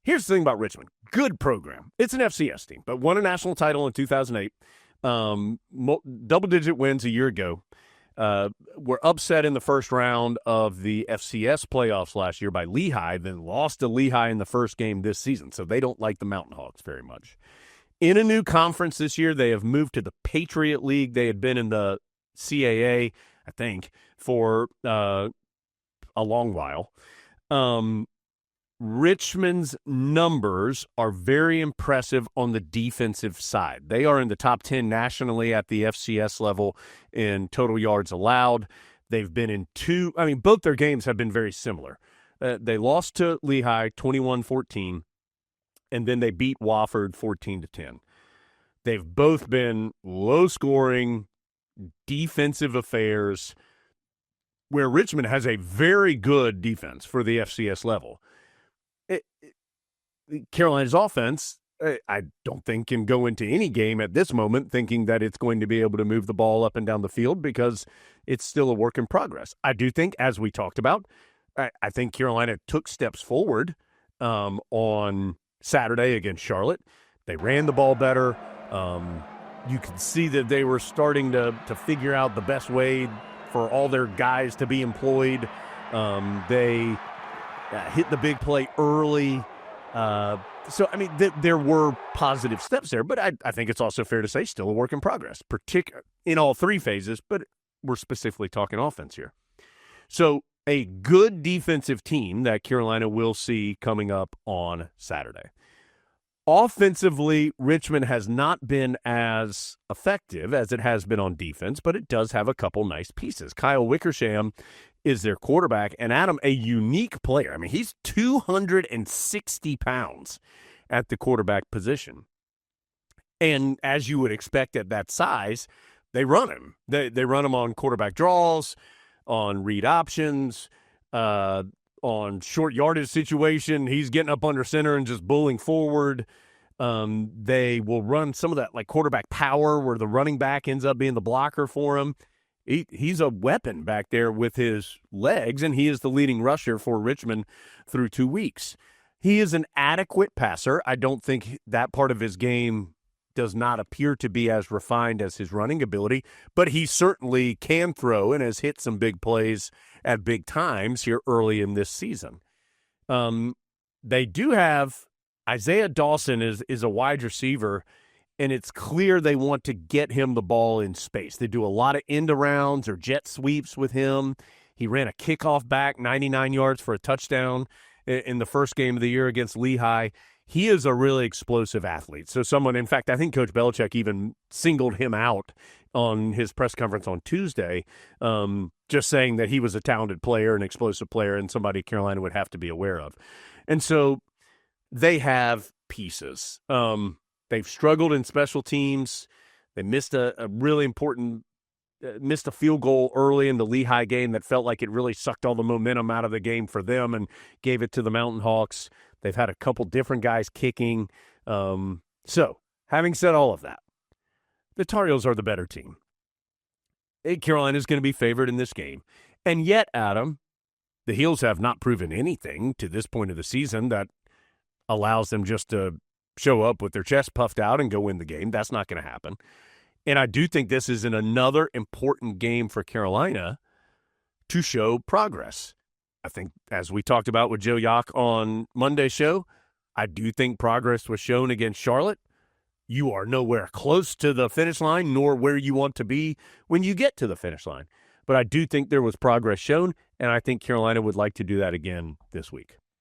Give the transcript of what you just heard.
Here's the thing about Richmond. Good program. It's an FCS team, but won a national title in 2008. Double-digit wins a year ago. Were upset in the first round of the FCS playoffs last year by Lehigh, then lost to Lehigh in the first game this season, so they don't like the Mountain Hawks very much. In a new conference this year, they have moved to the Patriot League. They had been in the CAA, I think, for a long while. Richmond's numbers are very impressive on the defensive side. They are in the top 10 nationally at the FCS level in total yards allowed. They've been in both their games have been very similar. They lost to Lehigh 21-14, and then they beat Wofford 14-10. They've both been low-scoring defensive affairs where Richmond has a very good defense for the FCS level. Carolina's offense, I don't think, can go into any game at this moment thinking that it's going to be able to move the ball up and down the field because it's still a work in progress. I do think, as we talked about, I think Carolina took steps forward on Saturday against Charlotte. They ran the ball better. You could see that they were starting to figure out the best way for all their guys to be employed. They hit the big play early. There were positive steps there, but I think it's also fair to say still a work in progress, particularly in all three phases, but we're specifically talking offense here. So a good defensive team that Carolina will see coming up on Saturday. Offensively, Richmond has not been as effective as it has been on defense, but it does have a couple nice pieces. Kyle Wickersham is their quarterback, and Adam, a unique player. I mean, he's 260 pounds at the quarterback position. And as you would expect at that size, they run him. They run him on quarterback draws, on read options, on short yardage situation. He's getting up under center and just bulling forward. They will run some of that like quarterback power where the running back ends up being the blocker for him. He's a weapon back there with his legs, and he is the leading rusher for Richmond through 2 weeks. He is an adequate passer. I don't think that part of his game does not appear to be as refined as his running ability, but he certainly can throw and has hit some big plays at big times here early in this season. They do have Isaiah Dawson is a wide receiver, and it's clear they want to get him the ball in space. They do a lot of end-arounds or jet sweeps with him. He ran a kickoff back, 99 yards for a touchdown in the first game of the year against Lehigh. He is a really explosive athlete. So in fact, I think Coach Belichick even singled him out on his press conference on Tuesday, just saying that he was a talented player, an explosive player, and somebody Carolina would have to be aware of. And so they have pieces. They've struggled in special teams. They missed a really important missed a field goal early in the Lehigh game that felt like it really sucked all the momentum out of the game for them and gave it to the Mountain Hawks. They've had a couple different guys kicking. So, having said all of that, the Tar Heels are the better team. Carolina is going to be favored in this game. And yet, Adam, the Heels have not proven anything to this point of the season that allows them just to show up with their chest puffed out and go win the game. That's not going to happen. And I do think this is another important game for Carolina to show progress. I think, as we talked about with Joe Yock on Monday's show, I do think progress was shown against Charlotte. You are nowhere close to the finish line, nor where you want to be when you get to the finish line. But I do think there was progress shown, and I think Carolina would like to do that again this week.